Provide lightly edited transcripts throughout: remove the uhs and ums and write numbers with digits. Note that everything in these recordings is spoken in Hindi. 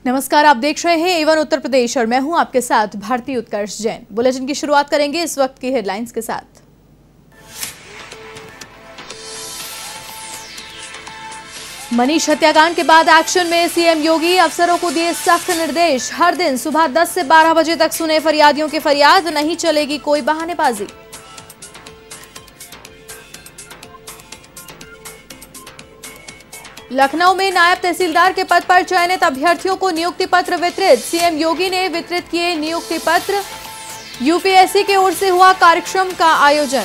नमस्कार, आप देख रहे हैं एवन उत्तर प्रदेश और मैं हूं आपके साथ भारती उत्कर्ष जैन। बुलेटिन की शुरुआत करेंगे इस वक्त की हेडलाइंस के साथ। मनीष हत्याकांड के बाद एक्शन में सीएम योगी, अफसरों को दिए सख्त निर्देश। हर दिन सुबह 10 से 12 बजे तक सुने फरियादियों की फरियाद, नहीं चलेगी कोई बहानेबाजी। लखनऊ में नायब तहसीलदार के पद पर चयनित अभ्यर्थियों को नियुक्ति पत्र वितरित। सीएम योगी ने वितरित किए नियुक्ति पत्र। यूपीएससी की ओर से हुआ कार्यक्रम का आयोजन।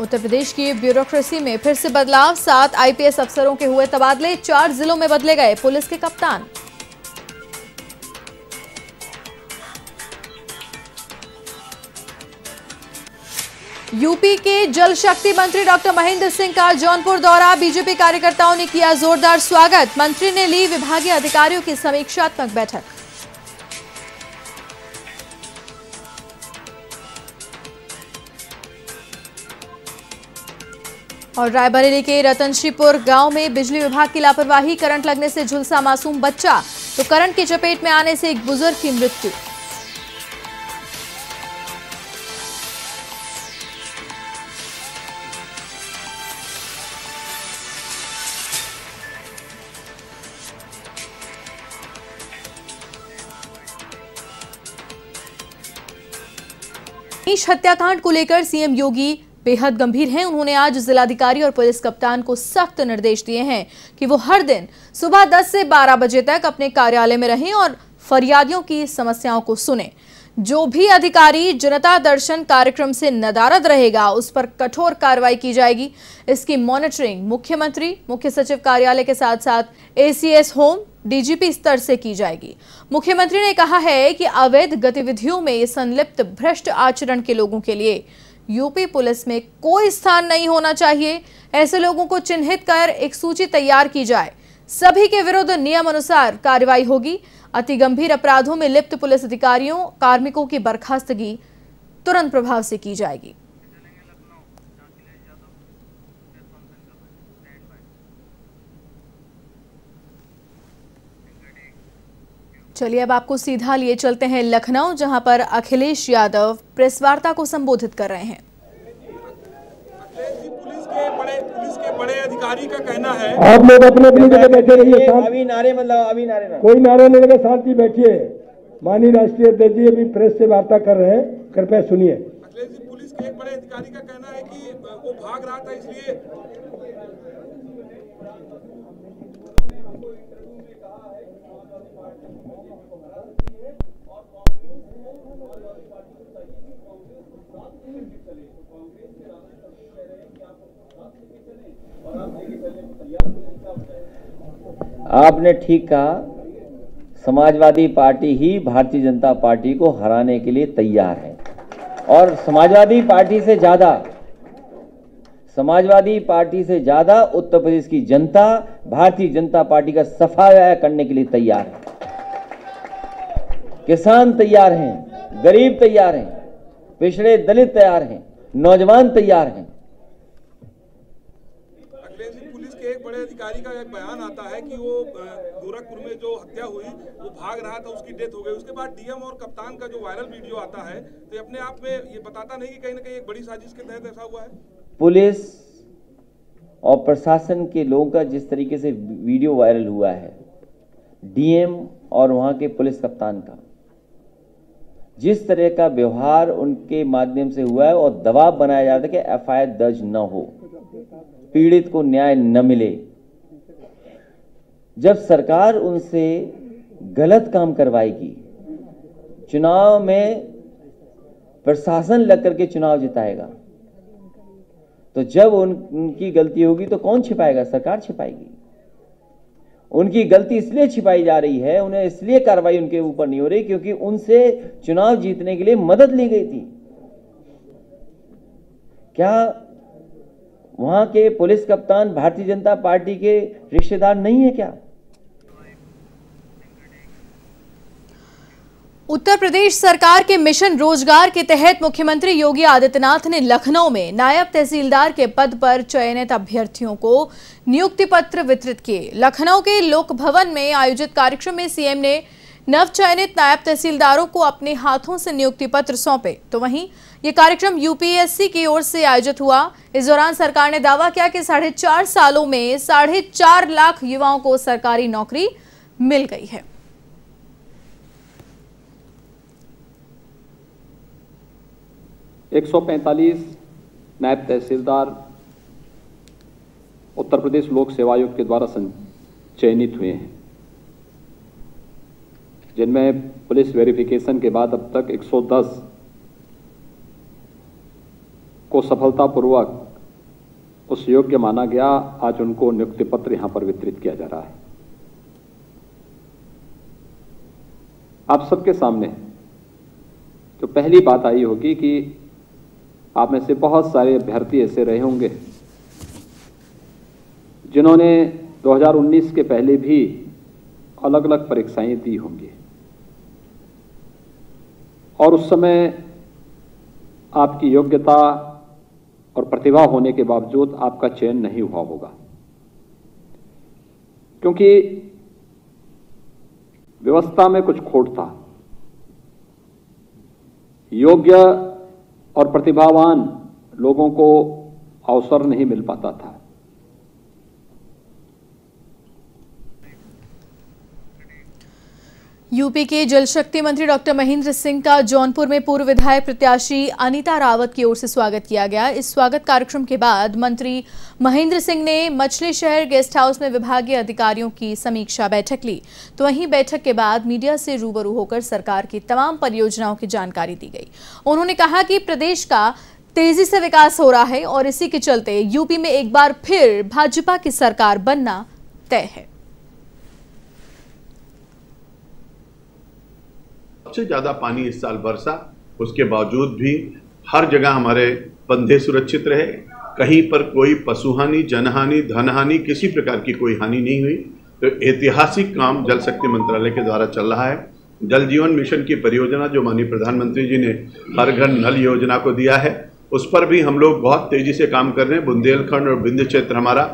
उत्तर प्रदेश की ब्यूरोक्रेसी में फिर से बदलाव, 7 आईपीएस अफसरों के हुए तबादले, 4 जिलों में बदले गए पुलिस के कप्तान। यूपी के जल शक्ति मंत्री डॉक्टर महेंद्र सिंह का जौनपुर दौरा, बीजेपी कार्यकर्ताओं ने किया जोरदार स्वागत। मंत्री ने ली विभागीय अधिकारियों की समीक्षात्मक बैठक। और रायबरेली के रतनश्रीपुर गांव में बिजली विभाग की लापरवाही, करंट लगने से झुलसा मासूम बच्चा, तो करंट की चपेट में आने से एक बुजुर्ग की मृत्यु। मनीष हत्याकांड को लेकर सीएम योगी बेहद गंभीर हैं। उन्होंने आज जिलाधिकारी और पुलिस कप्तान को सख्त निर्देश दिए हैं कि वो हर दिन सुबह 10 से 12 बजे तक अपने कार्यालय में रहें और फरियादियों की समस्याओं को सुनें। जो भी अधिकारी जनता दर्शन कार्यक्रम से नदारद रहेगा उस पर कठोर कार्रवाई की जाएगी। इसकी मॉनिटरिंग मुख्यमंत्री, मुख्य सचिव कार्यालय के साथ साथ एसीएस होम, डीजीपी स्तर से की जाएगी। मुख्यमंत्री ने कहा है कि अवैध गतिविधियों में संलिप्त भ्रष्ट आचरण के लोगों के लिए यूपी पुलिस में कोई स्थान नहीं होना चाहिए। ऐसे लोगों को चिन्हित कर एक सूची तैयार की जाए। सभी के विरुद्ध नियम अनुसार कार्रवाई होगी। अति गंभीर अपराधों में लिप्त पुलिस अधिकारियों, कार्मिकों की बर्खास्तगी तुरंत प्रभाव से की जाएगी। चलिए अब आपको सीधा लिए चलते हैं लखनऊ, जहां पर अखिलेश यादव प्रेस वार्ता को संबोधित कर रहे हैं। पुलिस के बड़े अधिकारी का कहना है आप लोग अपने अपनी जगह बैठे रहिए। अभी नारे ना कोई नारे नहीं लगे, शांति बैठिए। माननीय राष्ट्रीय अध्यक्ष जी अभी प्रेस से वार्ता कर रहे हैं, कृपया सुनिए। अखिलेश जी, पुलिस के एक बड़े अधिकारी का कहना है कि वो भाग रहा था, इसलिए आपने ठीक कहा। समाजवादी पार्टी ही भारतीय जनता पार्टी को हराने के लिए तैयार है और समाजवादी पार्टी से ज्यादा उत्तर प्रदेश की जनता भारतीय जनता पार्टी का सफाया करने के लिए तैयार है। किसान तैयार हैं, गरीब तैयार हैं, पिछड़े दलित तैयार हैं, नौजवान तैयार हैं। पुलिस के एक बड़े अधिकारी का एक बयान आता है कि वो गोरखपुर में जो हत्या हुई वो भाग रहा था, उसकी डेथ हो गई। उसके बाद डीएम और कप्तान का जो वायरल वीडियो आता है तो ये अपने आप में ये बताता नहीं कि कहीं ना कहीं एक बड़ी साजिश के तहत ऐसा हुआ है। पुलिस और प्रशासन के लोगों का जिस तरीके से वीडियो वायरल हुआ है, डीएम और वहां के पुलिस कप्तान का जिस तरह का व्यवहार उनके माध्यम से हुआ है और दबाव बनाया जाता है कि एफआईआर दर्ज न हो, पीड़ित को न्याय न मिले। जब सरकार उनसे गलत काम करवाएगी, चुनाव में प्रशासन लग करके चुनाव जिताएगा, तो जब उनकी गलती होगी तो कौन छिपाएगा? सरकार छिपाएगी। उनकी गलती इसलिए छिपाई जा रही है, उन्हें इसलिए कार्रवाई उनके ऊपर नहीं हो रही क्योंकि उनसे चुनाव जीतने के लिए मदद ली गई थी। क्या वहां के पुलिस कप्तान भारतीय जनता पार्टी के रिश्तेदार नहीं है क्या? उत्तर प्रदेश सरकार के मिशन रोजगार के तहत मुख्यमंत्री योगी आदित्यनाथ ने लखनऊ में नायब तहसीलदार के पद पर चयनित अभ्यर्थियों को नियुक्ति पत्र वितरित किए। लखनऊ के लोक भवन में आयोजित कार्यक्रम में सीएम ने नवचयनित नायब तहसीलदारों को अपने हाथों से नियुक्ति पत्र सौंपे। तो वहीं ये कार्यक्रम यूपीएससी की ओर से आयोजित हुआ। इस दौरान सरकार ने दावा किया कि 4.5 सालों में 4.5 लाख युवाओं को सरकारी नौकरी मिल गई है। एक 145 नायब तहसीलदार उत्तर प्रदेश लोक सेवा आयोग के द्वारा चयनित हुए हैं, जिनमें पुलिस वेरिफिकेशन के बाद अब तक 110 को सफलतापूर्वक उस योग्य माना गया। आज उनको नियुक्ति पत्र यहां पर वितरित किया जा रहा है। आप सबके सामने तो पहली बात आई होगी कि आप में से बहुत सारे अभ्यर्थी ऐसे रहे होंगे जिन्होंने 2019 के पहले भी अलग अलग परीक्षाएं दी होंगी और उस समय आपकी योग्यता और प्रतिभा होने के बावजूद आपका चयन नहीं हुआ होगा, क्योंकि व्यवस्था में कुछ खोट था। योग्य और प्रतिभावान लोगों को अवसर नहीं मिल पाता था। यूपी के जल शक्ति मंत्री डॉक्टर महेंद्र सिंह का जौनपुर में पूर्व विधायक प्रत्याशी अनीता रावत की ओर से स्वागत किया गया। इस स्वागत कार्यक्रम के बाद मंत्री महेंद्र सिंह ने मछली शहर गेस्ट हाउस में विभागीय अधिकारियों की समीक्षा बैठक ली। तो वहीं बैठक के बाद मीडिया से रूबरू होकर सरकार की तमाम परियोजनाओं की जानकारी दी गई। उन्होंने कहा कि प्रदेश का तेजी से विकास हो रहा है और इसी के चलते यूपी में एक बार फिर भाजपा की सरकार बनना तय है। सबसे ज्यादा पानी इस साल बरसा, उसके बावजूद भी हर जगह हमारे बंधे सुरक्षित रहे। कहीं पर कोई पशुहानि, जनहानि, धनहानि, किसी प्रकार की कोई हानि नहीं हुई। तो ऐतिहासिक काम जल शक्ति मंत्रालय के द्वारा चल रहा है। जल जीवन मिशन की परियोजना जो माननीय प्रधानमंत्री जी ने हर घर नल योजना को दिया है, उस पर भी हम लोग बहुत तेजी से काम कर रहे हैं। बुंदेलखंड और विंध्य क्षेत्र हमारा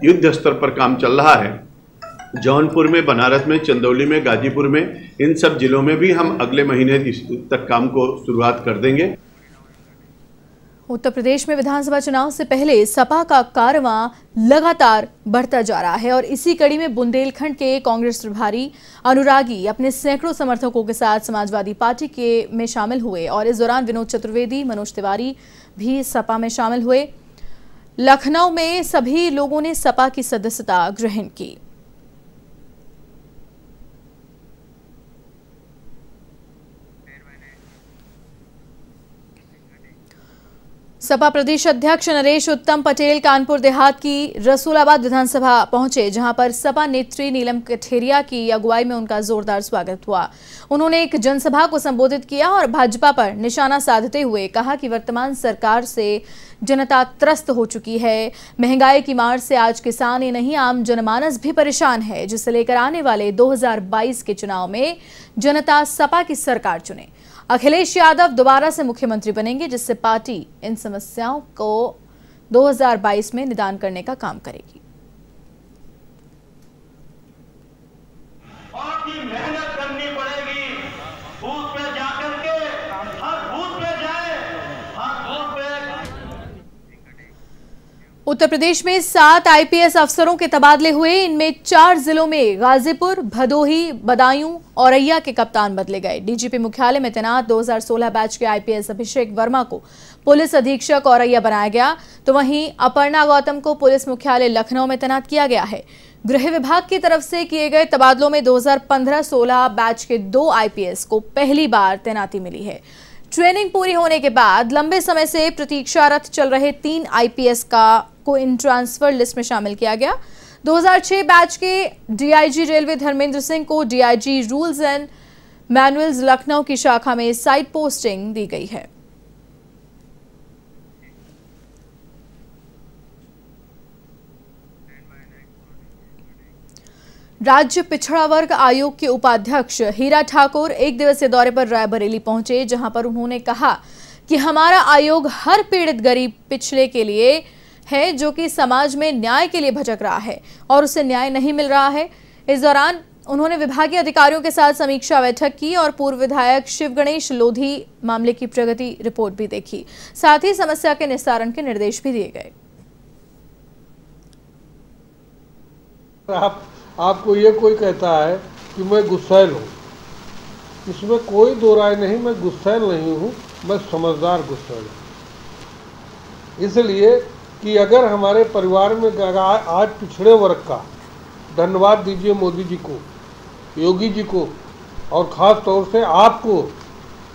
युद्ध स्तर पर काम चल रहा है। जौनपुर में, बनारस में, चंदौली में, गाजीपुर में, इन सब जिलों में भी हम अगले महीने तक काम को शुरुआत कर देंगे। उत्तर प्रदेश में विधानसभा चुनाव से पहले सपा का कारवां लगातार बढ़ता जा रहा है और इसी कड़ी में बुंदेलखंड के कांग्रेस प्रभारी अनुरागी अपने सैकड़ों समर्थकों के साथ समाजवादी पार्टी में शामिल हुए और इस दौरान विनोद चतुर्वेदी, मनोज तिवारी भी सपा में शामिल हुए। लखनऊ में सभी लोगों ने सपा की सदस्यता ग्रहण की। सपा प्रदेश अध्यक्ष नरेश उत्तम पटेल कानपुर देहात की रसूलाबाद विधानसभा पहुंचे, जहां पर सपा नेत्री नीलम कठेरिया की अगुवाई में उनका जोरदार स्वागत हुआ। उन्होंने एक जनसभा को संबोधित किया और भाजपा पर निशाना साधते हुए कहा कि वर्तमान सरकार से जनता त्रस्त हो चुकी है। महंगाई की मार से आज किसान ही नहीं, आम जनमानस भी परेशान है, जिसे लेकर आने वाले 2022 के चुनाव में जनता सपा की सरकार चुने। अखिलेश यादव दोबारा से मुख्यमंत्री बनेंगे, जिससे पार्टी इन समस्याओं को 2022 में निदान करने का काम करेगी। और मेहनत करनी पड़ेगी, बूथ पे जाकर के हर बूथ पे जाए, हर बूथ पे। उत्तर प्रदेश में 7 आईपीएस अफसरों के तबादले हुए। इनमें 4 जिलों में गाजीपुर, भदोही, बदायूं, औरैया के कप्तान बदले गए। डीजीपी मुख्यालय में तैनात 2016 बैच के आईपीएस अभिषेक वर्मा को पुलिस अधीक्षक औरैया बनाया गया। तो वहीं अपर्णा गौतम को पुलिस मुख्यालय लखनऊ में तैनात किया गया है। गृह विभाग की तरफ से किए गए तबादलों में 2015-16 बैच के 2 आईपीएस को पहली बार तैनाती मिली है। ट्रेनिंग पूरी होने के बाद लंबे समय से प्रतीक्षारत चल रहे 3 आईपीएस को इन ट्रांसफर लिस्ट में शामिल किया गया। 2006 बैच के डीआईजी रेलवे धर्मेंद्र सिंह को DIG rules and manuals Lucknow की शाखा में साइड पोस्टिंग दी गई है। राज्य पिछड़ा वर्ग आयोग के उपाध्यक्ष हीरा ठाकुर एक दिवसीय दौरे पर रायबरेली पहुंचे, जहां पर उन्होंने कहा कि हमारा आयोग हर पीड़ित गरीब पिछड़े के लिए है जो कि समाज में न्याय के लिए भटक रहा है और उसे न्याय नहीं मिल रहा है। इस दौरान उन्होंने विभागीय अधिकारियों के साथ समीक्षा बैठक की और पूर्व विधायक शिव गणेश लोधी मामले की प्रगति रिपोर्ट भी देखी। साथ ही समस्या के निस्तारण के निर्देश भी दिए गए। आपको ये कोई कहता है कि मैं गुस्सैल हूँ, इसमें कोई दो राय नहीं, मैं गुस्सैल नहीं हूँ, मैं समझदार गुस्सैल हूँ। इसलिए कि अगर हमारे परिवार में आज पिछड़े वर्ग का धन्यवाद दीजिए मोदी जी को, योगी जी को और ख़ास तौर से आपको,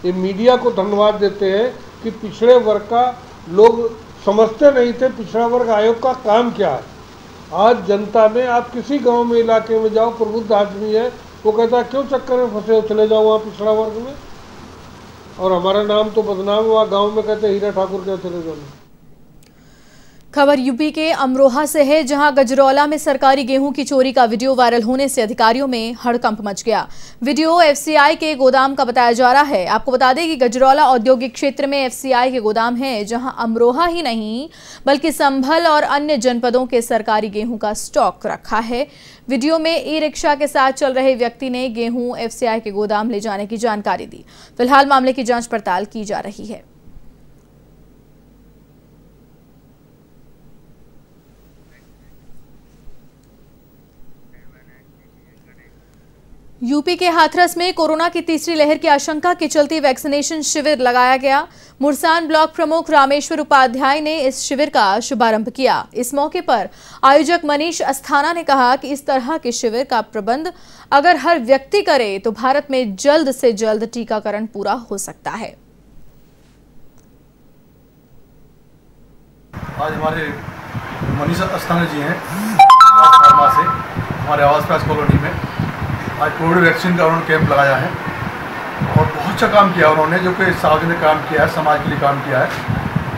ये मीडिया को धन्यवाद देते हैं कि पिछड़े वर्ग का लोग समझते नहीं थे पिछड़ा वर्ग आयोग का काम क्या है। आज जनता में आप किसी गांव में इलाके में जाओ, प्रबुद्ध आदमी है, वो कहता है क्यों चक्कर में फंसे हो, चले जाओ वहाँ पिछड़ा वर्ग में, और हमारा नाम तो बदनाम हुआ, गांव में कहते हीरा ठाकुर क्या चले जाओ। खबर यूपी के अमरोहा से है, जहां गजरौला में सरकारी गेहूं की चोरी का वीडियो वायरल होने से अधिकारियों में हड़कंप मच गया। वीडियो एफसीआई के गोदाम का बताया जा रहा है। आपको बता दें कि गजरौला औद्योगिक क्षेत्र में एफसीआई के गोदाम हैं, जहां अमरोहा ही नहीं बल्कि संभल और अन्य जनपदों के सरकारी गेहूं का स्टॉक रखा है। वीडियो में ई रिक्शा के साथ चल रहे व्यक्ति ने गेहूं एफसीआई के गोदाम ले जाने की जानकारी दी। फिलहाल मामले की जांच पड़ताल की जा रही है। यूपी के हाथरस में कोरोना की तीसरी लहर की आशंका के चलते वैक्सीनेशन शिविर लगाया गया। मुरसान ब्लॉक प्रमुख रामेश्वर उपाध्याय ने इस शिविर का शुभारंभ किया। इस मौके पर आयोजक मनीष अस्थाना ने कहा कि इस तरह के शिविर का प्रबंध अगर हर व्यक्ति करे तो भारत में जल्द से जल्द टीकाकरण पूरा हो सकता है। आज हमारे मनीष अस्थाना जी हैं फार्मा से, हमारे आवास पास कॉलोनी में आज कोविड वैक्सीन का उन्होंने कैंप लगाया है और बहुत अच्छा काम किया उन्होंने, जो कि सार्वजनिक काम किया है, समाज के लिए काम किया है।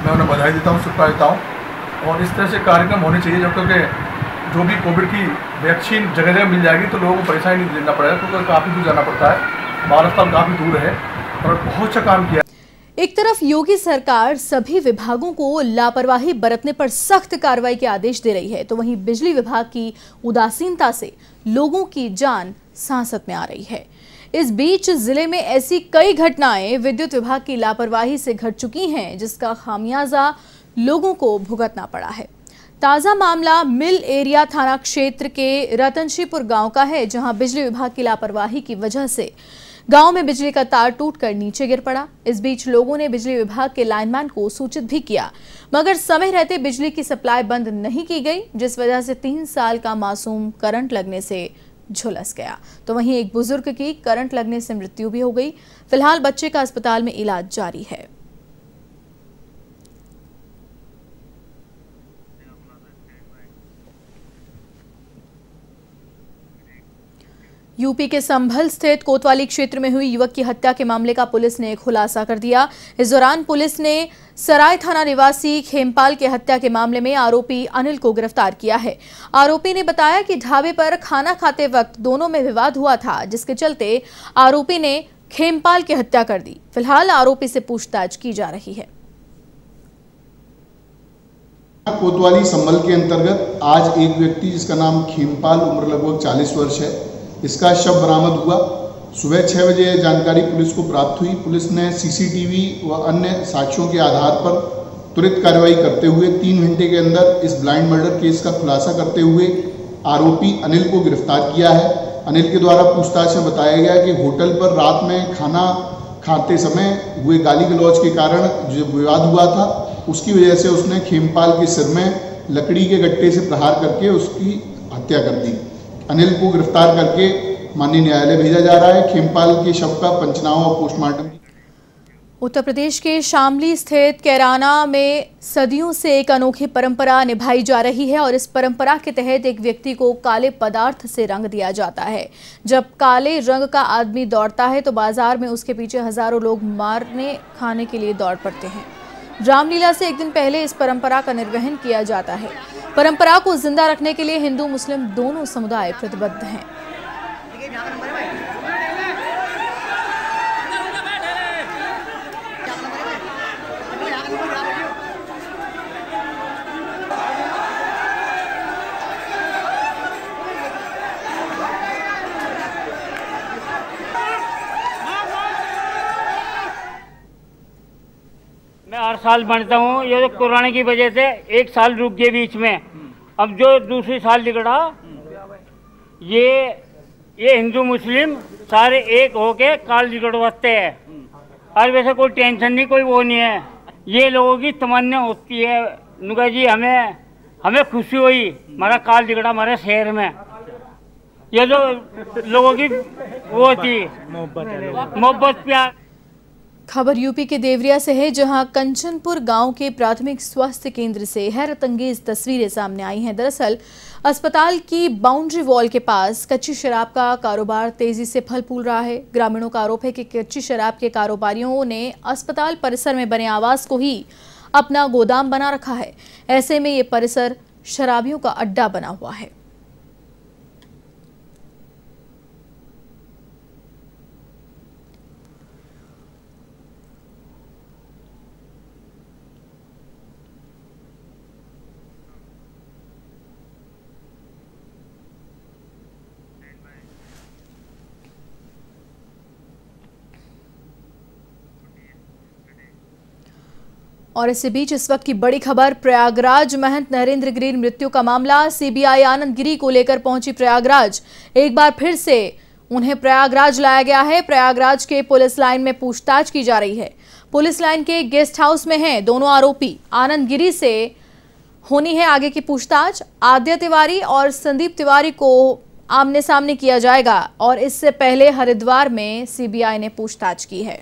मैं उन्हें बधाई देता हूँ, शुभकामनाएं देता हूँ। और इस तरह से कार्यक्रम होने चाहिए जब तक जो भी कोविड की वैक्सीन जगह जगह मिल जाएगी तो लोगों को परेशानी नहीं लेना पड़ेगा, क्योंकि काफ़ी दूर जाना पड़ता है, महाराष्ट्र काफ़ी दूर है, और बहुत अच्छा काम किया। एक तरफ योगी सरकार सभी विभागों को लापरवाही बरतने पर सख्त कार्रवाई के आदेश दे रही है, तो वहीं बिजली विभाग की उदासीनता से लोगों की जान सांसत में आ रही है। इस बीच जिले में ऐसी कई घटनाएं विद्युत विभाग की लापरवाही से घट चुकी हैं, जिसका खामियाजा लोगों को भुगतना पड़ा है। ताजा मामला मिल एरिया थाना क्षेत्र के रतनशीपुर गांव का है, जहां बिजली विभाग की लापरवाही की वजह से गांव में बिजली का तार टूटकर नीचे गिर पड़ा। इस बीच लोगों ने बिजली विभाग के लाइनमैन को सूचित भी किया, मगर समय रहते बिजली की सप्लाई बंद नहीं की गई, जिस वजह से 3 साल का मासूम करंट लगने से झुलस गया। तो वहीं एक बुजुर्ग की करंट लगने से मृत्यु भी हो गई। फिलहाल बच्चे का अस्पताल में इलाज जारी है। यूपी के संभल स्थित कोतवाली क्षेत्र में हुई युवक की हत्या के मामले का पुलिस ने खुलासा कर दिया। इस दौरान पुलिस ने सराय थाना निवासी खेमपाल के हत्या के मामले में आरोपी अनिल को गिरफ्तार किया है। आरोपी ने बताया कि ढाबे पर खाना खाते वक्त दोनों में विवाद हुआ था, जिसके चलते आरोपी ने खेमपाल की हत्या कर दी। फिलहाल आरोपी से पूछताछ की जा रही है। कोतवाली संभल के अंतर्गत आज एक व्यक्ति जिसका नाम खेमपाल, उम्र लगभग 40 वर्ष है, इसका शव बरामद हुआ। सुबह 6 बजे जानकारी पुलिस को प्राप्त हुई। पुलिस ने सीसीटीवी व अन्य साक्ष्यों के आधार पर त्वरित कार्रवाई करते हुए 3 घंटे के अंदर इस ब्लाइंड मर्डर केस का खुलासा करते हुए आरोपी अनिल को गिरफ्तार किया है। अनिल के द्वारा पूछताछ में बताया गया कि होटल पर रात में खाना खाते समय हुए गाली गलौज के कारण जो विवाद हुआ था, उसकी वजह से उसने खेमपाल के सिर में लकड़ी के गट्टे से प्रहार करके उसकी हत्या कर दी। अनिल को गिरफ्तार करके माननीय न्यायालय भेजा जा रहा है। खेमपाल के शव का पंचनामा और पोस्टमार्टम। उत्तर प्रदेश के शामली स्थित कैराना में सदियों से एक अनोखी परंपरा निभाई जा रही है और इस परंपरा के तहत एक व्यक्ति को काले पदार्थ से रंग दिया जाता है। जब काले रंग का आदमी दौड़ता है तो बाजार में उसके पीछे हजारों लोग मारने खाने के लिए दौड़ पड़ते हैं। रामलीला से एक दिन पहले इस परंपरा का निर्वहन किया जाता है। परंपरा को जिंदा रखने के लिए हिंदू मुस्लिम दोनों समुदाय प्रतिबद्ध हैं। मैं हर साल बनता हूँ। ये तो कोरोना की वजह से एक साल रुक गए बीच में। अब जो दूसरी साल निकला, ये हिंदू मुस्लिम सारे एक होके काल निकलवाते हैं। और वैसे कोई टेंशन नहीं, कोई वो नहीं है। ये लोगों की तमन्ना होती है नुका जी, हमें खुशी हुई हमारा काल निकला हमारे शहर में। ये जो लोगों की वो थी मोहब्बत प्यार। खबर यूपी के देवरिया से है, जहां कंचनपुर गांव के प्राथमिक स्वास्थ्य केंद्र से हैरतअंगेज तस्वीरें सामने आई हैं। दरअसल अस्पताल की बाउंड्री वॉल के पास कच्ची शराब का कारोबार तेजी से फल फूल रहा है। ग्रामीणों का आरोप है कि कच्ची शराब के कारोबारियों ने अस्पताल परिसर में बने आवास को ही अपना गोदाम बना रखा है। ऐसे में ये परिसर शराबियों का अड्डा बना हुआ है। और इसी बीच इस वक्त की बड़ी खबर, प्रयागराज महंत नरेंद्र गिरी मृत्यु का मामला। सीबीआई आनंद गिरी को लेकर पहुंची प्रयागराज। एक बार फिर से उन्हें प्रयागराज लाया गया है। प्रयागराज के पुलिस लाइन में पूछताछ की जा रही है। पुलिस लाइन के गेस्ट हाउस में हैं दोनों आरोपी। आनंद गिरी से होनी है आगे की पूछताछ। आद्य तिवारी और संदीप तिवारी को आमने सामने किया जाएगा और इससे पहले हरिद्वार में सीबीआई ने पूछताछ की है।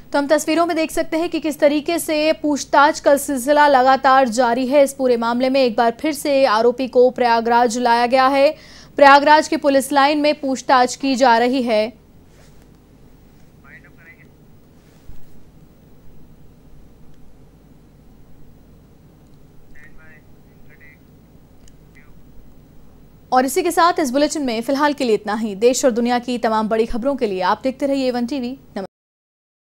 तो हम तस्वीरों में देख सकते हैं कि किस तरीके से पूछताछ का सिलसिला लगातार जारी है। इस पूरे मामले में एक बार फिर से आरोपी को प्रयागराज लाया गया है। प्रयागराज की पुलिस लाइन में पूछताछ की जा रही है। और इसी के साथ इस बुलेटिन में फिलहाल के लिए इतना ही। देश और दुनिया की तमाम बड़ी खबरों के लिए आप देखते रहिए A1 TV। नमस्कार।